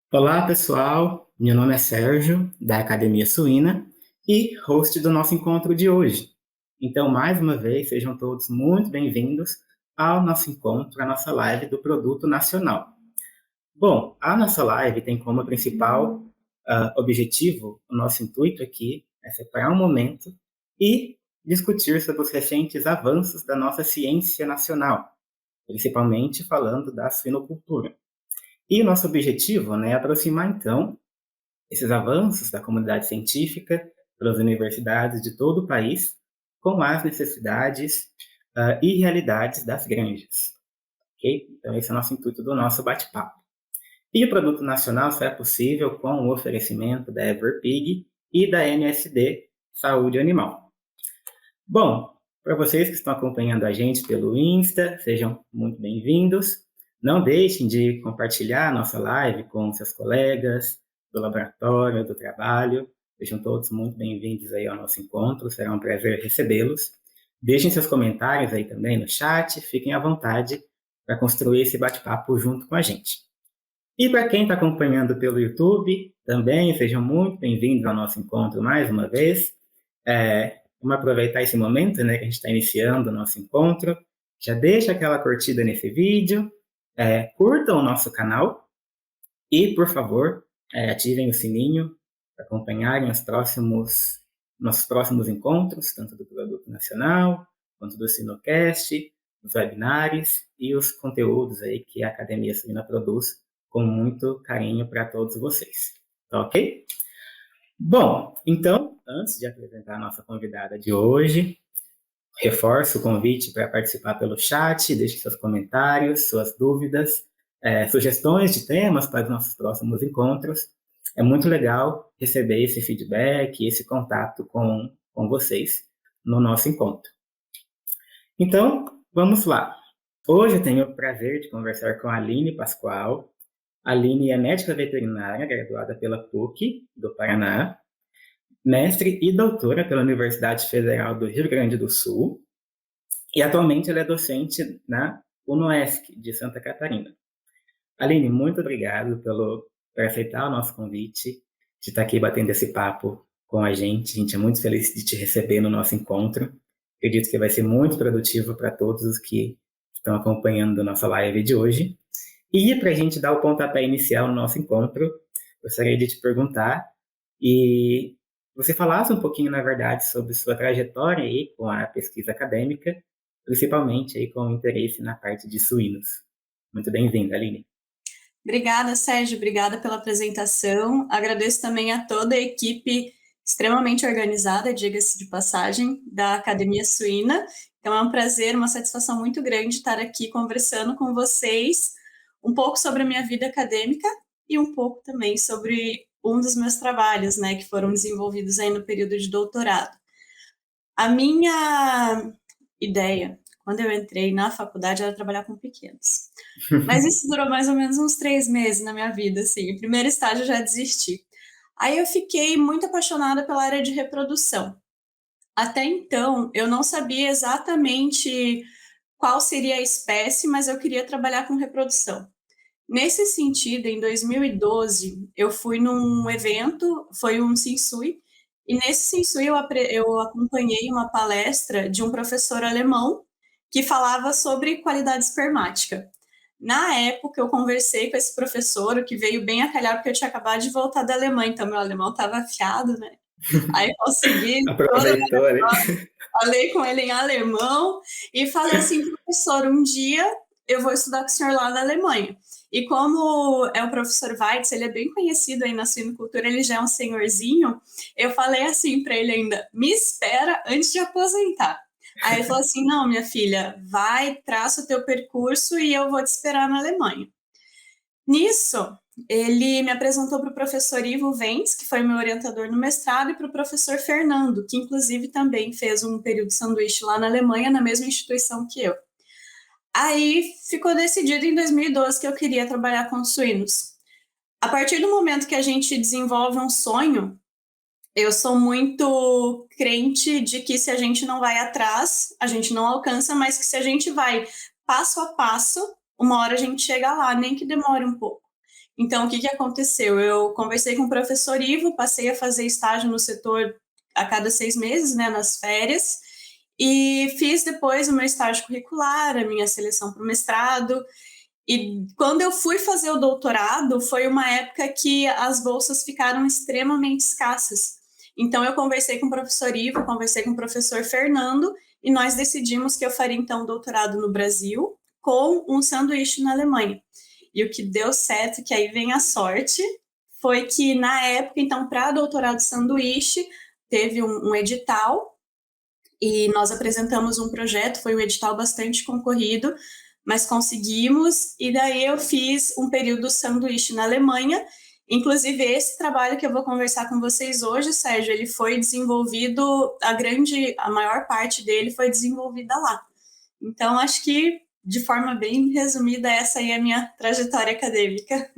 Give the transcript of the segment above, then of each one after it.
Olá, pessoal. Meu nome é Sérgio, da Academia Suína, e host do nosso encontro de hoje. Então, mais uma vez, sejam todos muito bem-vindos ao nosso encontro, à nossa live do Produto Nacional. Bom, a nossa live tem como principal objetivo, o nosso intuito aqui é separar um momento e discutir sobre os recentes avanços da nossa ciência nacional, principalmente falando da suinocultura. E o nosso objetivo, é aproximar, então, esses avanços da comunidade científica pelas universidades de todo o país com as necessidades e realidades das granjas. Ok? Então, esse é o nosso intuito do nosso bate-papo. E o produto nacional só é possível com o oferecimento da Everpig e da MSD Saúde Animal. Bom, para vocês que estão acompanhando a gente pelo Insta, sejam muito bem-vindos. Não deixem de compartilhar a nossa live com seus colegas do laboratório, do trabalho. Sejam todos muito bem-vindos aí ao nosso encontro, será um prazer recebê-los. Deixem seus comentários aí também no chat, fiquem à vontade para construir esse bate-papo junto com a gente. E para quem está acompanhando pelo YouTube, também sejam muito bem-vindos ao nosso encontro mais uma vez. Vamos aproveitar esse momento, que a gente está iniciando o nosso encontro. Já deixa aquela curtida nesse vídeo, curtam o nosso canal e, por favor, ativem o sininho para acompanharem nossos próximos encontros, tanto do Produto Nacional, quanto do Sinocast, os webinários e os conteúdos aí que a Academia Suína produz com muito carinho para todos vocês. Tá ok? Bom, então, antes de apresentar a nossa convidada de hoje, reforço o convite para participar pelo chat, deixe seus comentários, suas dúvidas, sugestões de temas para os nossos próximos encontros. É muito legal receber esse feedback, esse contato com vocês no nosso encontro. Então, vamos lá. Hoje eu tenho o prazer de conversar com a Aline Pascoal. A Aline é médica veterinária, graduada pela PUC do Paraná, mestre e doutora pela Universidade Federal do Rio Grande do Sul, e atualmente ela é docente na UNOESC de Santa Catarina. Aline, muito obrigado por aceitar o nosso convite, de estar aqui batendo esse papo com a gente. A gente é muito feliz de te receber no nosso encontro. Acredito que vai ser muito produtivo para todos os que estão acompanhando a nossa live de hoje. E para a gente dar o pontapé inicial no nosso encontro, gostaria de te perguntar e você falasse um pouquinho, na verdade, sobre sua trajetória aí com a pesquisa acadêmica, principalmente aí com interesse na parte de suínos. Muito bem-vinda, Aline. Obrigada, Sérgio. Obrigada pela apresentação. Agradeço também a toda a equipe extremamente organizada, diga-se de passagem, da Academia Suína. Então é um prazer, uma satisfação muito grande estar aqui conversando com vocês um pouco sobre a minha vida acadêmica e um pouco também sobre um dos meus trabalhos, que foram desenvolvidos aí no período de doutorado. A minha ideia, quando eu entrei na faculdade, era trabalhar com pequenos. Mas isso durou mais ou menos uns 3 meses na minha vida, assim. O primeiro estágio eu já desisti. Aí eu fiquei muito apaixonada pela área de reprodução. Até então, eu não sabia exatamente qual seria a espécie, mas eu queria trabalhar com reprodução. Nesse sentido, em 2012, eu fui num evento, foi um Sinsui, e nesse Sinsui eu acompanhei uma palestra de um professor alemão que falava sobre qualidade espermática. Na época, eu conversei com esse professor, o que veio bem a calhar, porque eu tinha acabado de voltar da Alemanha, então meu alemão estava afiado, né? Aí consegui, Aproveitou, ali. falei com ele em alemão e falei assim, professor, um dia eu vou estudar com o senhor lá na Alemanha. E como é o professor Weitz, ele é bem conhecido aí na suinocultura, ele já é um senhorzinho, eu falei assim para ele ainda, me espera antes de aposentar. Aí ele falou assim, não, minha filha, vai, traça o teu percurso e eu vou te esperar na Alemanha. Nisso, ele me apresentou para o professor Ivo Ventes, que foi meu orientador no mestrado, e para o professor Fernando, que inclusive também fez um período de sanduíche lá na Alemanha, na mesma instituição que eu. Aí ficou decidido em 2012 que eu queria trabalhar com suínos. A partir do momento que a gente desenvolve um sonho, eu sou muito crente de que se a gente não vai atrás, a gente não alcança, mas que se a gente vai passo a passo, uma hora a gente chega lá, nem que demore um pouco. Então, o que que aconteceu? Eu conversei com o professor Ivo, passei a fazer estágio no setor a cada 6 meses, né, nas férias, e fiz depois o meu estágio curricular, a minha seleção para o mestrado. E quando eu fui fazer o doutorado, foi uma época que as bolsas ficaram extremamente escassas. Então, eu conversei com o professor Ivo, conversei com o professor Fernando, e nós decidimos que eu faria, então, doutorado no Brasil, com um sanduíche na Alemanha. E o que deu certo, que aí vem a sorte, foi que na época, então, para doutorado sanduíche, teve um edital e nós apresentamos um projeto, foi um edital bastante concorrido, mas conseguimos, e daí eu fiz um período sanduíche na Alemanha. Inclusive, esse trabalho que eu vou conversar com vocês hoje, Sérgio, ele foi desenvolvido, a maior parte dele foi desenvolvida lá. Então, acho que, de forma bem resumida, essa aí é a minha trajetória acadêmica.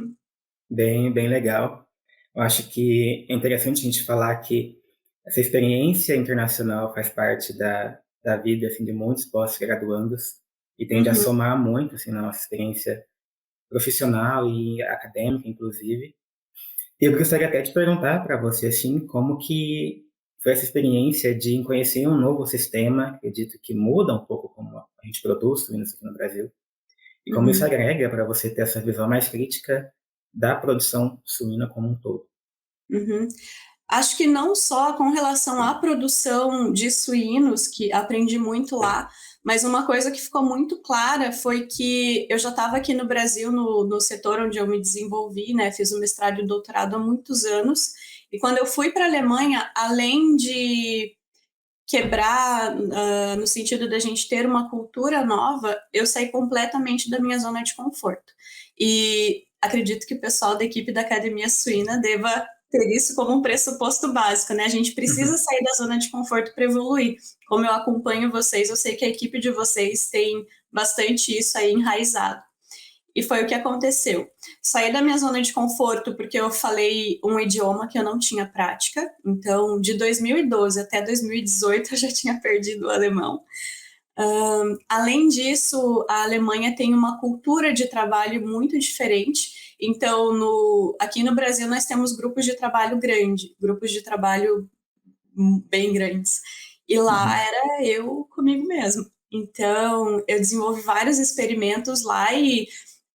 Bem, bem legal. Eu acho que é interessante a gente falar que essa experiência internacional faz parte da vida assim, de muitos pós-graduandos e tende a Uhum, somar muito assim, na nossa experiência profissional e acadêmica, inclusive. E eu gostaria até de perguntar para você assim, como que foi essa experiência de conhecer um novo sistema, acredito que muda um pouco como a gente produz suínos aqui no Brasil, e como isso uhum. agrega para você ter essa visão mais crítica da produção suína como um todo. Uhum. Acho que não só com relação à produção de suínos, que aprendi muito lá, mas uma coisa que ficou muito clara foi que eu já estava aqui no Brasil, no setor onde eu me desenvolvi, né? Fiz o mestrado e o doutorado há muitos anos. E quando eu fui para a Alemanha, além de quebrar, no sentido da gente ter uma cultura nova, eu saí completamente da minha zona de conforto. E acredito que o pessoal da equipe da Academia Suína deva ter isso como um pressuposto básico, né? A gente precisa Uhum. sair da zona de conforto para evoluir. Como eu acompanho vocês, eu sei que a equipe de vocês tem bastante isso aí enraizado. E foi o que aconteceu. Saí da minha zona de conforto porque eu falei um idioma que eu não tinha prática. Então, de 2012 até 2018, eu já tinha perdido o alemão. Além disso, a Alemanha tem uma cultura de trabalho muito diferente. Então, aqui no Brasil, nós temos grupos de trabalho grande, grupos de trabalho bem grandes. E lá Uhum. era eu comigo mesmo. Então, eu desenvolvi vários experimentos lá e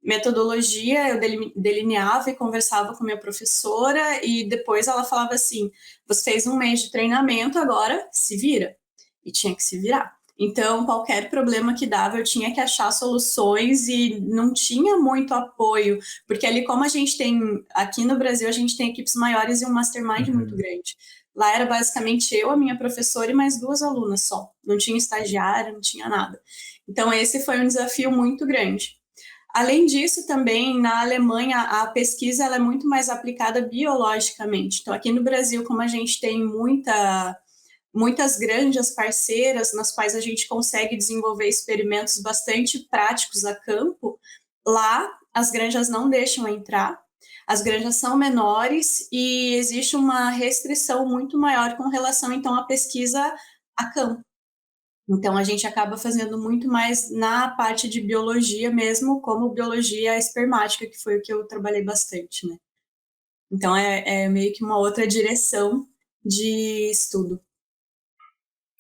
metodologia eu delineava e conversava com minha professora e depois ela falava assim: você fez um mês de treinamento, agora se vira. E tinha que se virar. Então, qualquer problema que dava, eu tinha que achar soluções e não tinha muito apoio, porque ali, como a gente tem, aqui no Brasil, a gente tem equipes maiores e um mastermind muito Uhum. grande. Lá era basicamente eu, a minha professora e mais 2 alunas só. Não tinha estagiário, não tinha nada. Então, esse foi um desafio muito grande. Além disso, também na Alemanha a pesquisa ela é muito mais aplicada biologicamente. Então, aqui no Brasil, como a gente tem muitas granjas parceiras nas quais a gente consegue desenvolver experimentos bastante práticos a campo, lá as granjas não deixam entrar. As granjas são menores e existe uma restrição muito maior com relação, então, à pesquisa a campo. Então, a gente acaba fazendo muito mais na parte de biologia mesmo, como biologia espermática, que foi o que eu trabalhei bastante, né? Então, é meio que uma outra direção de estudo.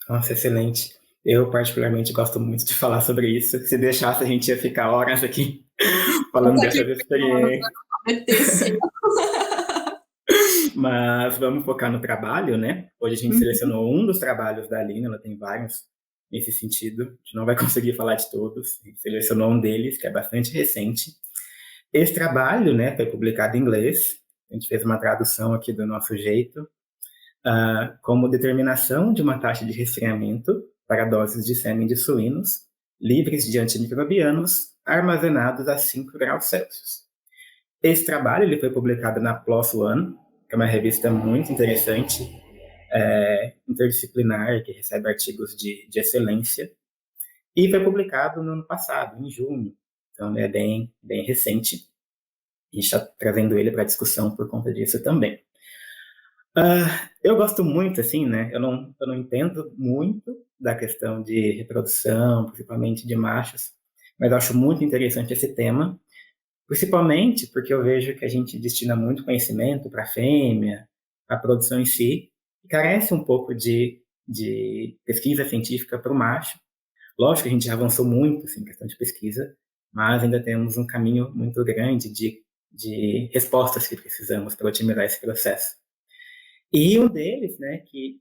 Nossa, excelente. Eu, particularmente, gosto muito de falar sobre isso. Se deixasse, a gente ia ficar horas aqui falando Conta aqui dessas experiências. meter sim. Mas vamos focar no trabalho, né? Hoje a gente selecionou um dos trabalhos da Aline, ela tem vários nesse sentido. A gente não vai conseguir falar de todos. A gente selecionou um deles, que é bastante recente. Esse trabalho, né, foi publicado em inglês. A gente fez uma tradução aqui do nosso jeito, como determinação de uma taxa de resfriamento para doses de sêmen de suínos livres de antimicrobianos armazenados a 5 graus Celsius. Esse trabalho ele foi publicado na PLOS ONE, que é uma revista muito interessante, interdisciplinar, que recebe artigos de excelência, e foi publicado no ano passado, em junho. Então, é bem, bem recente. A gente está trazendo ele para discussão por conta disso também. Eu gosto muito, assim, né? Eu não entendo muito da questão de reprodução, principalmente de machos, mas acho muito interessante esse tema. Principalmente porque eu vejo que a gente destina muito conhecimento para a fêmea, para a produção em si, e carece um pouco de pesquisa científica para o macho. Lógico que a gente já avançou muito assim, em questão de pesquisa, mas ainda temos um caminho muito grande de respostas que precisamos para otimizar esse processo. E um deles, né, que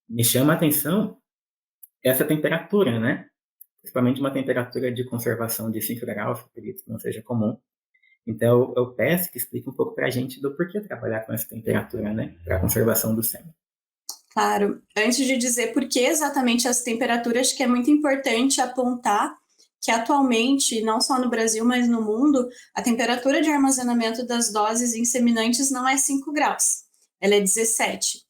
me chama a atenção é essa temperatura, né? Principalmente uma temperatura de conservação de 5 graus, acredito que não seja comum. Então, eu peço que explique um pouco para a gente do porquê trabalhar com essa temperatura, né, para a conservação do sêmen. Claro, antes de dizer por que exatamente as temperaturas, que é muito importante apontar que atualmente, não só no Brasil, mas no mundo, a temperatura de armazenamento das doses inseminantes não é 5 graus, ela é 17.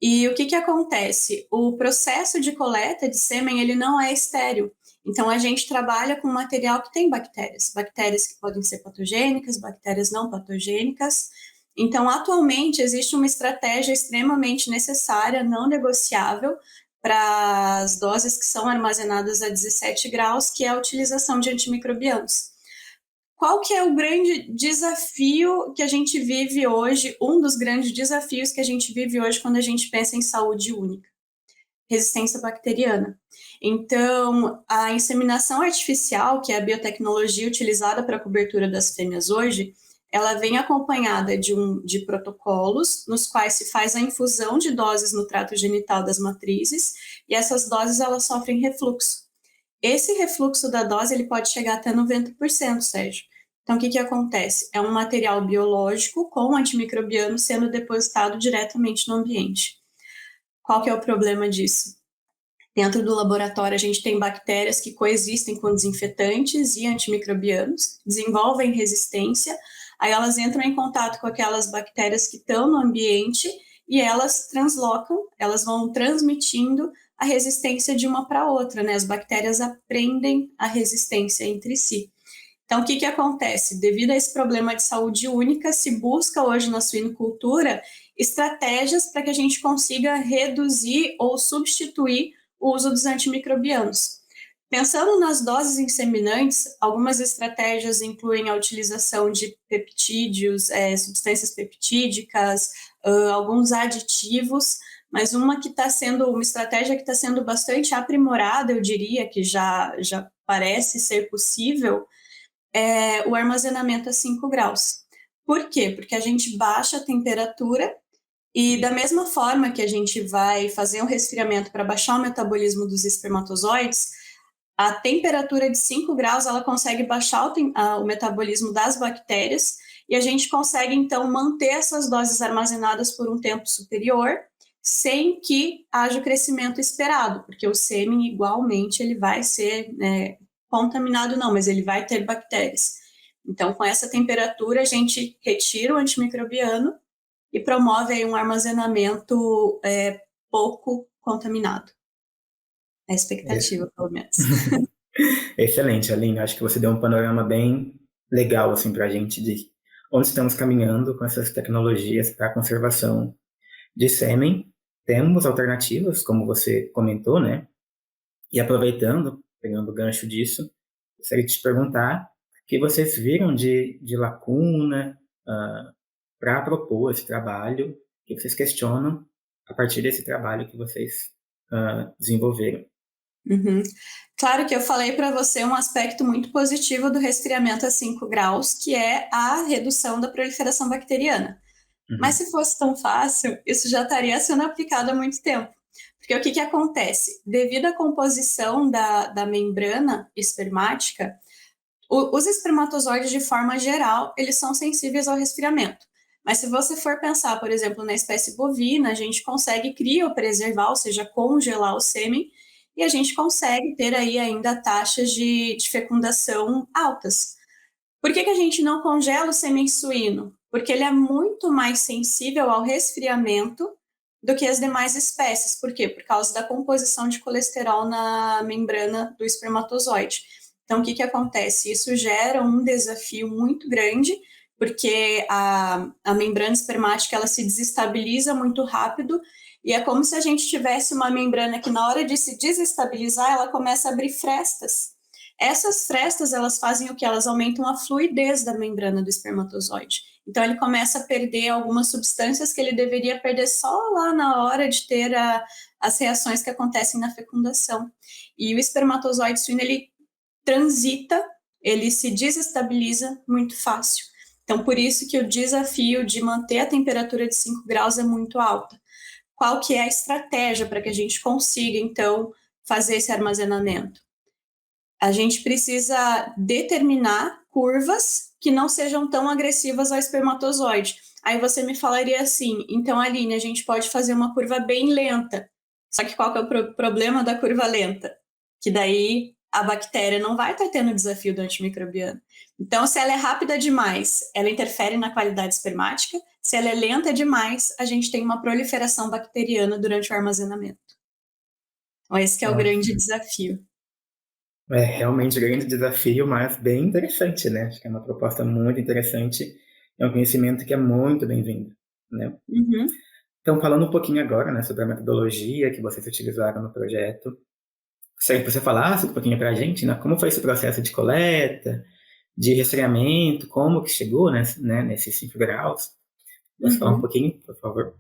E o que acontece? O processo de coleta de sêmen, ele não é estéril. Então, a gente trabalha com material que tem bactérias. Bactérias que podem ser patogênicas, bactérias não patogênicas. Então, atualmente, existe uma estratégia extremamente necessária, não negociável, para as doses que são armazenadas a 17 graus, que é a utilização de antimicrobianos. Qual que é o grande desafio que a gente vive hoje, um dos grandes desafios que a gente vive hoje quando a gente pensa em saúde única? Resistência bacteriana. Então, a inseminação artificial, que é a biotecnologia utilizada para a cobertura das fêmeas hoje, ela vem acompanhada de protocolos nos quais se faz a infusão de doses no trato genital das matrizes, e essas doses elas sofrem refluxo. Esse refluxo da dose ele pode chegar até 90%, Sérgio. Então, o que acontece? É um material biológico com antimicrobiano sendo depositado diretamente no ambiente. Qual que é o problema disso? Dentro do laboratório, a gente tem bactérias que coexistem com desinfetantes e antimicrobianos, desenvolvem resistência, aí elas entram em contato com aquelas bactérias que estão no ambiente e elas translocam, elas vão transmitindo a resistência de uma para outra, né? As bactérias aprendem a resistência entre si. Então, o que acontece? Devido a esse problema de saúde única, se busca hoje na suinocultura estratégias para que a gente consiga reduzir ou substituir o uso dos antimicrobianos. Pensando nas doses inseminantes, algumas estratégias incluem a utilização de peptídeos, substâncias peptídicas, alguns aditivos, mas uma estratégia que está sendo bastante aprimorada, eu diria, que já parece ser possível, é o armazenamento a 5 graus. Por quê? Porque a gente baixa a temperatura e da mesma forma que a gente vai fazer um resfriamento para baixar o metabolismo dos espermatozoides, a temperatura de 5 graus ela consegue baixar o metabolismo das bactérias e a gente consegue, então, manter essas doses armazenadas por um tempo superior sem que haja o crescimento esperado, porque o sêmen, igualmente, ele vai ser contaminado, não, mas ele vai ter bactérias. Então, com essa temperatura, a gente retira o antimicrobiano e promove aí um armazenamento pouco contaminado. É a expectativa, pelo menos. Excelente, Aline. Acho que você deu um panorama bem legal assim, para a gente de onde estamos caminhando com essas tecnologias para a conservação de sêmen. Temos alternativas, como você comentou, né? E aproveitando, pegando o gancho disso, gostaria de te perguntar o que vocês viram de lacuna para propor esse trabalho, o que vocês questionam a partir desse trabalho que vocês desenvolveram. Uhum. Claro que eu falei para você um aspecto muito positivo do resfriamento a 5 graus, que é a redução da proliferação bacteriana. Mas se fosse tão fácil, isso já estaria sendo aplicado há muito tempo. Porque o que acontece? Devido à composição da membrana espermática, os espermatozoides, de forma geral, eles são sensíveis ao resfriamento. Mas se você for pensar, por exemplo, na espécie bovina, a gente consegue criopreservar, ou seja, congelar o sêmen, e a gente consegue ter aí ainda taxas de fecundação altas. Por que a gente não congela o sêmen suíno? Porque ele é muito mais sensível ao resfriamento do que as demais espécies. Por quê? Por causa da composição de colesterol na membrana do espermatozoide. Então, o que acontece? Isso gera um desafio muito grande, porque a membrana espermática ela se desestabiliza muito rápido, e é como se a gente tivesse uma membrana que, na hora de se desestabilizar, ela começa a abrir frestas. Essas frestas, elas fazem o que? Elas aumentam a fluidez da membrana do espermatozoide. Então, ele começa a perder algumas substâncias que ele deveria perder só lá na hora de ter as reações que acontecem na fecundação. E o espermatozoide suíno, ele transita, ele se desestabiliza muito fácil. Então, por isso que o desafio de manter a temperatura de 5 graus é muito alta. Qual que é a estratégia para que a gente consiga, então, fazer esse armazenamento? A gente precisa determinar curvas que não sejam tão agressivas ao espermatozoide. Aí você me falaria assim, então, Aline, a gente pode fazer uma curva bem lenta. Só que qual que é o problema da curva lenta? Que daí a bactéria não vai estar tendo o desafio do antimicrobiano. Então, se ela é rápida demais, ela interfere na qualidade espermática. Se ela é lenta demais, a gente tem uma proliferação bacteriana durante o armazenamento. Então, esse que é o grande desafio. É realmente um grande desafio, mas bem interessante, né? Acho que é uma proposta muito interessante. É um conhecimento que é muito bem-vindo, né? Uhum. Então, falando um pouquinho agora, né, sobre a metodologia que vocês utilizaram no projeto, gostaria que você falasse um pouquinho para a gente, né? Como foi esse processo de coleta, de resfriamento, como que chegou, né, nesses 5 graus? Você falar um pouquinho, por favor?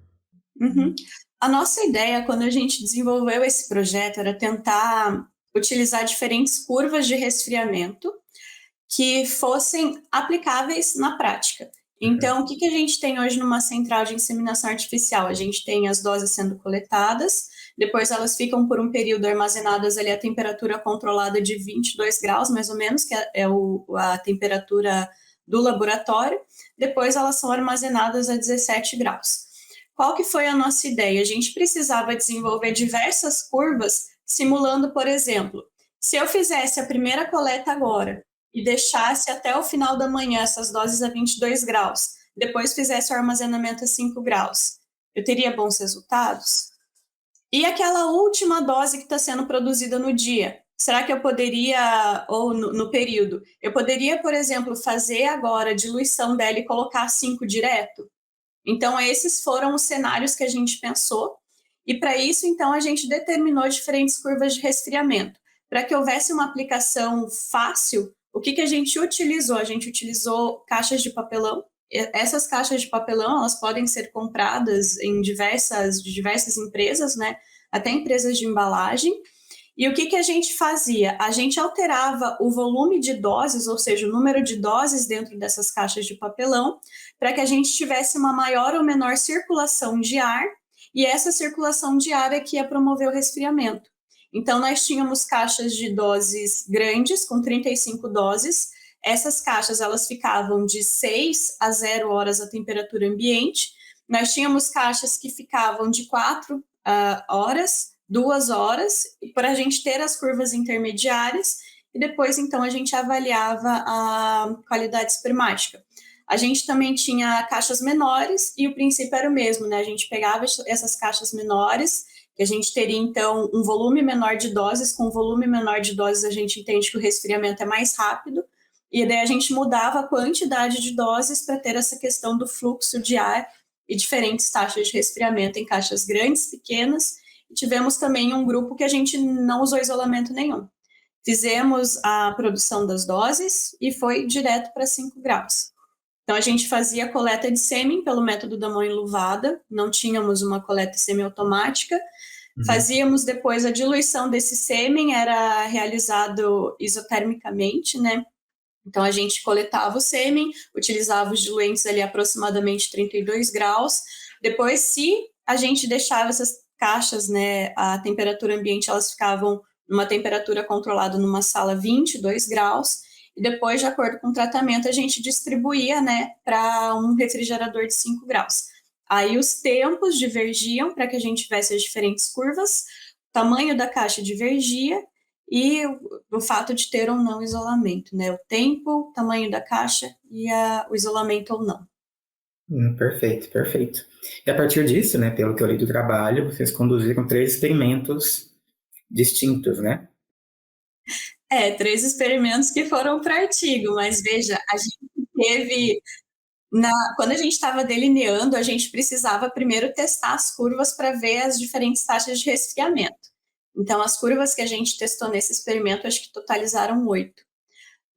Uhum. A nossa ideia, quando a gente desenvolveu esse projeto, era tentar utilizar diferentes curvas de resfriamento que fossem aplicáveis na prática. Então, o que a gente tem hoje numa central de inseminação artificial? A gente tem as doses sendo coletadas, depois elas ficam por um período armazenadas ali a temperatura controlada de 22 graus, mais ou menos, que é a temperatura do laboratório. Depois elas são armazenadas a 17 graus. Qual que foi a nossa ideia? A gente precisava desenvolver diversas curvas, simulando, por exemplo, se eu fizesse a primeira coleta agora e deixasse até o final da manhã essas doses a 22 graus, depois fizesse o armazenamento a 5 graus, eu teria bons resultados? E aquela última dose que está sendo produzida no dia? Será que eu poderia, ou no período, eu poderia, por exemplo, fazer agora a diluição dela e colocar 5 direto? Então, esses foram os cenários que a gente pensou, e para isso, então, a gente determinou diferentes curvas de resfriamento. Para que houvesse uma aplicação fácil, o que a gente utilizou? A gente utilizou caixas de papelão. Essas caixas de papelão, elas podem ser compradas em diversas empresas, né? Até empresas de embalagem. E o que a gente fazia? A gente alterava o volume de doses, ou seja, o número de doses dentro dessas caixas de papelão, para que a gente tivesse uma maior ou menor circulação de ar, e essa circulação de ar é que ia promover o resfriamento. Então, nós tínhamos caixas de doses grandes, com 35 doses. Essas caixas, elas ficavam de 6 a 0 horas a temperatura ambiente. Nós tínhamos caixas que ficavam de 4 horas, 2 horas, para a gente ter as curvas intermediárias, e depois, então, a gente avaliava a qualidade espermática. A gente também tinha caixas menores, e o princípio era o mesmo, né? A gente pegava essas caixas menores, que a gente teria, então, um volume menor de doses. Com um volume menor de doses, a gente entende que o resfriamento é mais rápido, e daí a gente mudava a quantidade de doses para ter essa questão do fluxo de ar e diferentes taxas de resfriamento em caixas grandes, pequenas. E tivemos também um grupo que a gente não usou isolamento nenhum. Fizemos a produção das doses e foi direto para 5 graus. Então, a gente fazia coleta de sêmen pelo método da mão enluvada, não tínhamos uma coleta semiautomática. Fazíamos depois a diluição desse sêmen, era realizado isotermicamente, né? Então, a gente coletava o sêmen, utilizava os diluentes ali aproximadamente 32 graus. Depois, se a gente deixava essas caixas, né, a temperatura ambiente, elas ficavam numa temperatura controlada numa sala 22 graus, e depois, de acordo com o tratamento, a gente distribuía, né, para um refrigerador de 5 graus. Aí os tempos divergiam para que a gente tivesse as diferentes curvas, o tamanho da caixa divergia, e o fato de ter ou não isolamento, né? O tempo, o tamanho da caixa e o isolamento ou não. Perfeito, perfeito. E a partir disso, né, pelo que eu li do trabalho, vocês conduziram 3 experimentos distintos, né? 3 experimentos que foram para artigo, mas veja, a gente teve... Quando a gente estava delineando, a gente precisava primeiro testar as curvas para ver as diferentes taxas de resfriamento. Então, as curvas que a gente testou nesse experimento, acho que totalizaram 8.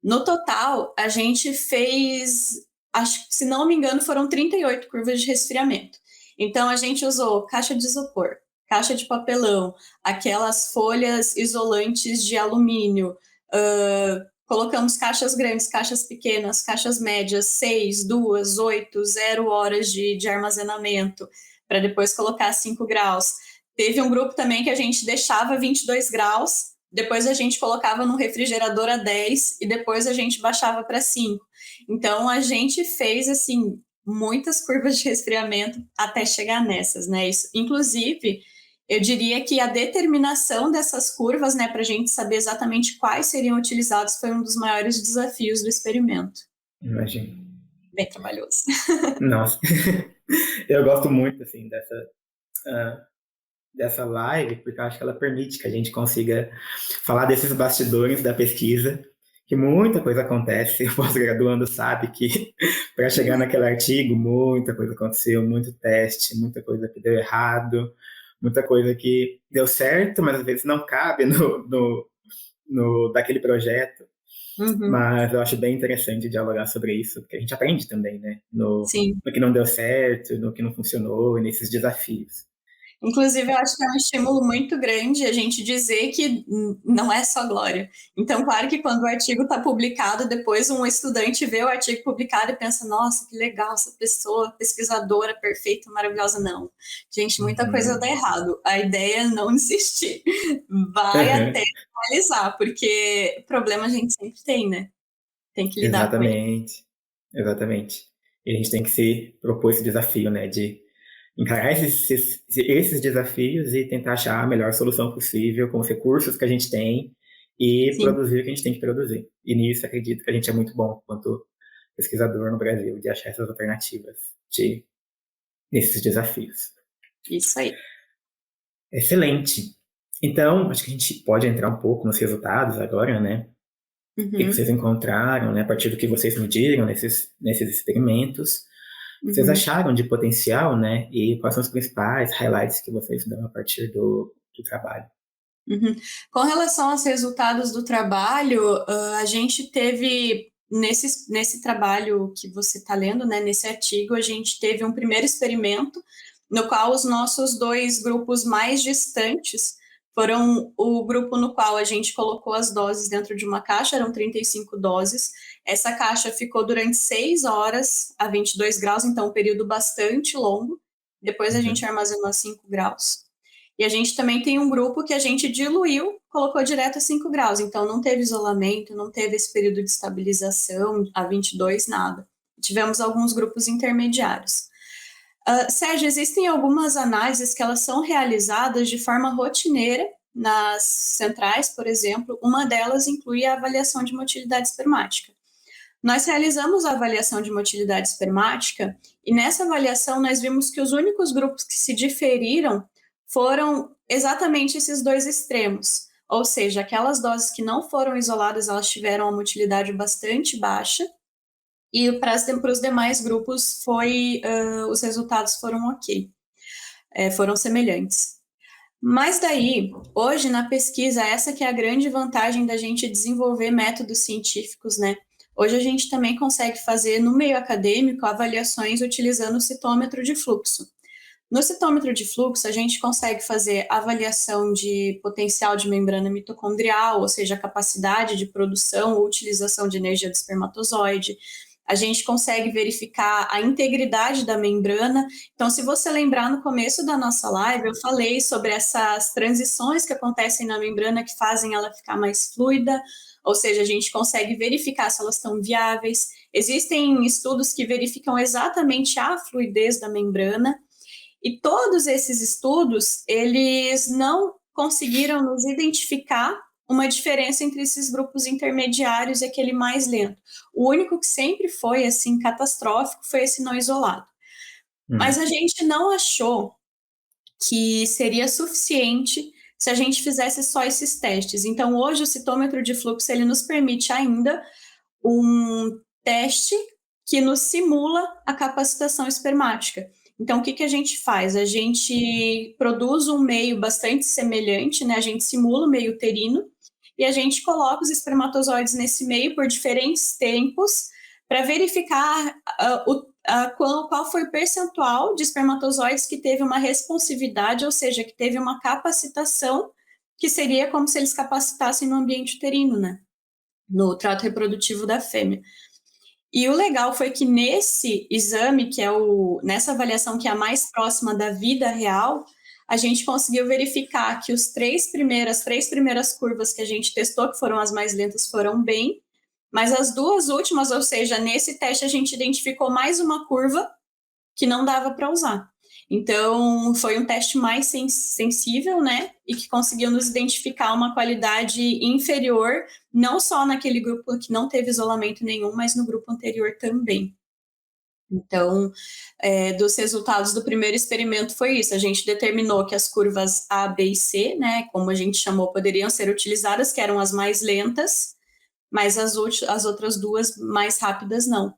No total, a gente fez, acho que, se não me engano, foram 38 curvas de resfriamento. Então, a gente usou caixa de isopor, caixa de papelão, aquelas folhas isolantes de alumínio, colocamos caixas grandes, caixas pequenas, caixas médias, 6, 2, 8, 0 horas de armazenamento, para depois colocar 5 graus. Teve um grupo também que a gente deixava 22 graus, depois a gente colocava no refrigerador a 10 e depois a gente baixava para 5. Então, a gente fez, assim, muitas curvas de resfriamento até chegar nessas, né? Isso, inclusive, eu diria que a determinação dessas curvas, né, para a gente saber exatamente quais seriam utilizados, foi um dos maiores desafios do experimento. Imagino. Bem trabalhoso. Nossa, eu gosto muito, assim, dessa live, porque eu acho que ela permite que a gente consiga falar desses bastidores da pesquisa, que muita coisa acontece. O pós-graduando sabe que para chegar naquele artigo, muita coisa aconteceu, muito teste, muita coisa que deu errado, muita coisa que deu certo, mas às vezes não cabe daquele projeto. Uhum. Mas eu acho bem interessante dialogar sobre isso, porque a gente aprende também, né? No Sim. que não deu certo, no que não funcionou, e nesses desafios. Inclusive, eu acho que é um estímulo muito grande a gente dizer que não é só glória. Então, claro que quando o artigo está publicado, depois um estudante vê o artigo publicado e pensa, nossa, que legal, essa pessoa, pesquisadora perfeita, maravilhosa. Não. Gente, muita coisa dá errado. A ideia é não desistir. Vai até finalizar, porque problema a gente sempre tem, né? Tem que lidar com ele. Exatamente. E a gente tem que se propor esse desafio, né? De encarar esses desafios e tentar achar a melhor solução possível com os recursos que a gente tem e Sim. produzir o que a gente tem que produzir. E nisso acredito que a gente é muito bom quanto pesquisador no Brasil de achar essas alternativas nesses desafios. Isso aí. Excelente. Então, acho que a gente pode entrar um pouco nos resultados agora, né? O que vocês encontraram, né? A partir do que vocês mediram nesses experimentos. O que vocês acharam de potencial, né? E quais são os principais highlights que vocês dão a partir do trabalho? Com relação aos resultados do trabalho, a gente teve, nesse trabalho que você está lendo, né, nesse artigo, a gente teve um primeiro experimento no qual os nossos 2 grupos mais distantes foram o grupo no qual a gente colocou as doses dentro de uma caixa, eram 35 doses. Essa caixa ficou durante 6 horas a 22 graus, então um período bastante longo. Depois a gente armazenou a 5 graus. E a gente também tem um grupo que a gente diluiu, colocou direto a 5 graus, então não teve isolamento, não teve esse período de estabilização a 22, nada. Tivemos alguns grupos intermediários. Sérgio, existem algumas análises que elas são realizadas de forma rotineira nas centrais, por exemplo. Uma delas inclui a avaliação de motilidade espermática. Nós realizamos a avaliação de motilidade espermática e nessa avaliação nós vimos que os únicos grupos que se diferiram foram exatamente esses 2 extremos, ou seja, aquelas doses que não foram isoladas, elas tiveram uma motilidade bastante baixa, e para os demais grupos os resultados foram ok, foram semelhantes. Mas daí, hoje na pesquisa, essa que é a grande vantagem da gente desenvolver métodos científicos, né? Hoje a gente também consegue fazer no meio acadêmico avaliações utilizando o citômetro de fluxo. No citômetro de fluxo, a gente consegue fazer avaliação de potencial de membrana mitocondrial, ou seja, a capacidade de produção ou utilização de energia do espermatozoide. A gente consegue verificar a integridade da membrana. Então, se você lembrar, no começo da nossa live, eu falei sobre essas transições que acontecem na membrana que fazem ela ficar mais fluida, ou seja, a gente consegue verificar se elas estão viáveis. Existem estudos que verificam exatamente a fluidez da membrana, e todos esses estudos, eles não conseguiram nos identificar uma diferença entre esses grupos intermediários e aquele mais lento. O único que sempre foi, assim, catastrófico foi esse não isolado. Mas a gente não achou que seria suficiente se a gente fizesse só esses testes. Então, hoje, o citômetro de fluxo, ele nos permite ainda um teste que nos simula a capacitação espermática. Então, o que que a gente faz? A gente produz um meio bastante semelhante, né? A gente simula o meio uterino e a gente coloca os espermatozoides nesse meio por diferentes tempos para verificar qual foi o percentual de espermatozoides que teve uma responsividade, ou seja, que teve uma capacitação, que seria como se eles capacitassem no ambiente uterino, né? No trato reprodutivo da fêmea. E o legal foi que nesse exame, que é nessa avaliação que é a mais próxima da vida real, a gente conseguiu verificar que as três primeiras curvas que a gente testou, que foram as mais lentas, foram bem, mas as duas últimas, ou seja, nesse teste a gente identificou mais uma curva que não dava para usar. Então, foi um teste mais sensível, né? E que conseguiu nos identificar uma qualidade inferior, não só naquele grupo que não teve isolamento nenhum, mas no grupo anterior também. Então, dos resultados do primeiro experimento foi isso. A gente determinou que as curvas A, B e C, né, como a gente chamou, poderiam ser utilizadas, que eram as mais lentas, mas as outras duas mais rápidas não.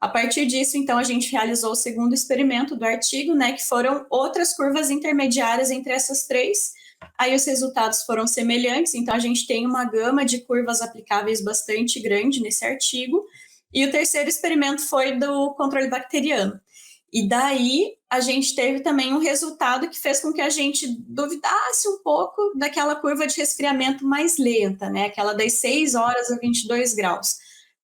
A partir disso, então, a gente realizou o segundo experimento do artigo, né, que foram outras curvas intermediárias entre essas três. Aí os resultados foram semelhantes, então a gente tem uma gama de curvas aplicáveis bastante grande nesse artigo. E o terceiro experimento foi do controle bacteriano. E daí a gente teve também um resultado que fez com que a gente duvidasse um pouco daquela curva de resfriamento mais lenta, né? Aquela das 6 horas a 22 graus.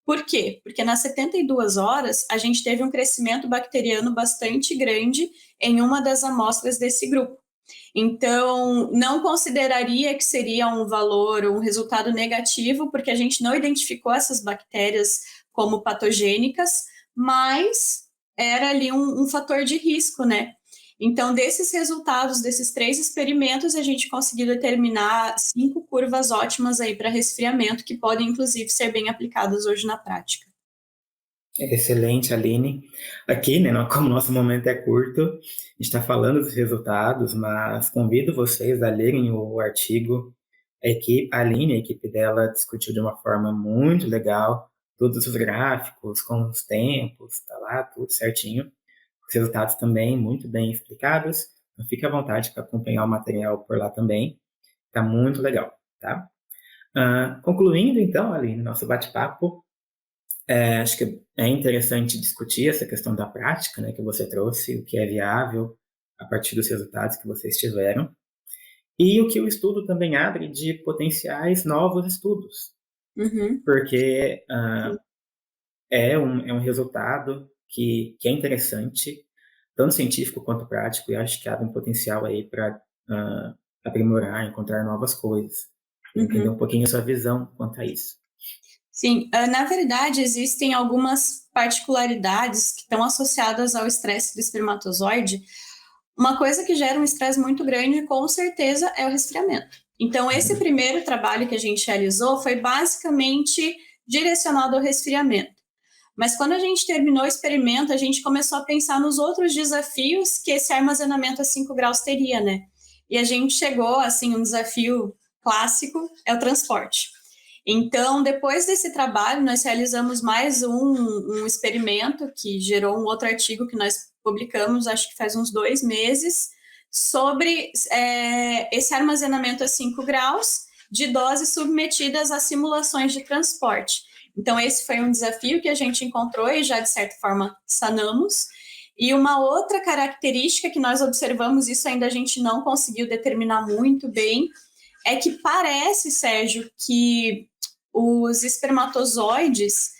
Por quê? Porque nas 72 horas a gente teve um crescimento bacteriano bastante grande em uma das amostras desse grupo. Então, não consideraria que seria um valor, um resultado negativo, porque a gente não identificou essas bactérias como patogênicas, mas era ali um fator de risco, né? Então, desses resultados, desses 3 experimentos, a gente conseguiu determinar 5 curvas ótimas aí para resfriamento, que podem, inclusive, ser bem aplicadas hoje na prática. Excelente, Aline. Aqui, né, como nosso momento é curto, a gente está falando dos resultados, mas convido vocês a lerem o artigo. A Aline, a equipe dela, discutiu de uma forma muito legal todos os gráficos, com os tempos, tá lá, tudo certinho. Os resultados também muito bem explicados. Então, fique à vontade para acompanhar o material por lá também. Tá muito legal, tá? Concluindo, então, Aline, nosso bate-papo, acho que é interessante discutir essa questão da prática, né, que você trouxe, o que é viável a partir dos resultados que vocês tiveram, e o que o estudo também abre de potenciais novos estudos, porque é um resultado que é interessante, tanto científico quanto prático, e acho que abre um potencial aí para aprimorar, encontrar novas coisas. Entender um pouquinho a sua visão quanto a isso. Sim, na verdade, existem algumas particularidades que estão associadas ao estresse do espermatozoide. Uma coisa que gera um estresse muito grande, com certeza, é o resfriamento. Então, esse primeiro trabalho que a gente realizou foi basicamente direcionado ao resfriamento. Mas quando a gente terminou o experimento, a gente começou a pensar nos outros desafios que esse armazenamento a 5 graus teria, né? E a gente chegou, assim, um desafio clássico é o transporte. Então, depois desse trabalho, nós realizamos mais um experimento que gerou um outro artigo que nós publicamos, acho que faz uns 2 meses, sobre esse armazenamento a 5 graus de doses submetidas a simulações de transporte. Então, esse foi um desafio que a gente encontrou e já, de certa forma, sanamos. E uma outra característica que nós observamos, isso ainda a gente não conseguiu determinar muito bem, é que parece, Sérgio, que os espermatozoides,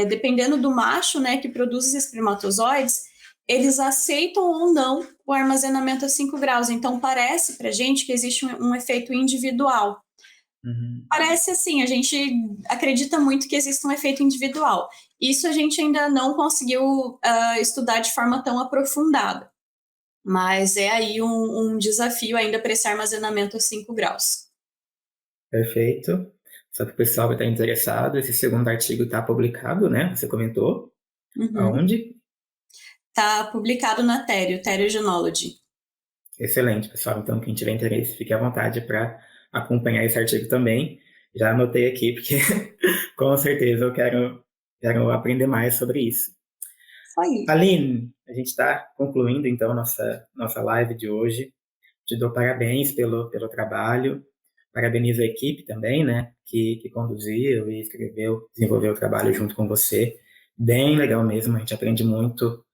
dependendo do macho, né, que produz os espermatozoides, eles aceitam ou não o armazenamento a 5 graus. Então, parece para a gente que existe um efeito individual. Parece assim, a gente acredita muito que existe um efeito individual. Isso a gente ainda não conseguiu estudar de forma tão aprofundada. Mas é aí um desafio ainda para esse armazenamento a 5 graus. Perfeito. Só que o pessoal vai estar interessado, esse segundo artigo está publicado, né? Você comentou. Aonde? Está publicado na Therio Genology. Excelente, pessoal. Então, quem tiver interesse, fique à vontade para acompanhar esse artigo também. Já anotei aqui, porque com certeza eu quero aprender mais sobre isso. Aí. Aline, a gente está concluindo, então, nossa live de hoje. Te dou parabéns pelo trabalho, parabenizo a equipe também, né, que conduziu e escreveu, desenvolveu o trabalho junto com você. Bem legal mesmo, a gente aprende muito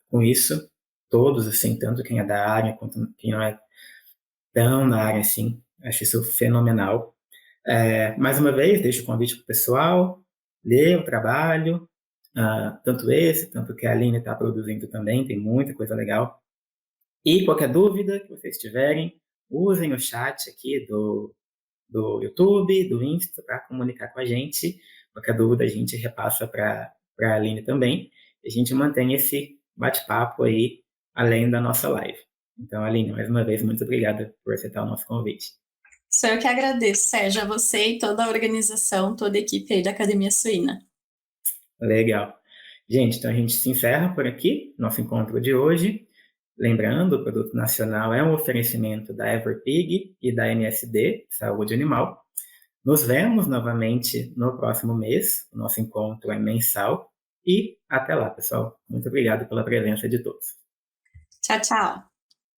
com isso, todos, assim, tanto quem é da área quanto quem não é tão na área assim. Acho isso fenomenal. Mais uma vez, deixo o convite para o pessoal, ler o trabalho, tanto esse, tanto que a Aline está produzindo também, tem muita coisa legal. E qualquer dúvida que vocês tiverem, usem o chat aqui do YouTube, do Insta, para comunicar com a gente. Qualquer dúvida a gente repassa para a Aline também. E a gente mantém esse bate-papo aí, além da nossa live. Então, Aline, mais uma vez, muito obrigada por aceitar o nosso convite. Sou eu que agradeço, Sérgio, a você e toda a organização, toda a equipe aí da Academia Suína. Legal. Gente, então a gente se encerra por aqui, nosso encontro de hoje. Lembrando, o produto nacional é um oferecimento da Everpig e da MSD, Saúde Animal. Nos vemos novamente no próximo mês. O nosso encontro é mensal. E até lá, pessoal. Muito obrigado pela presença de todos. Tchau, tchau.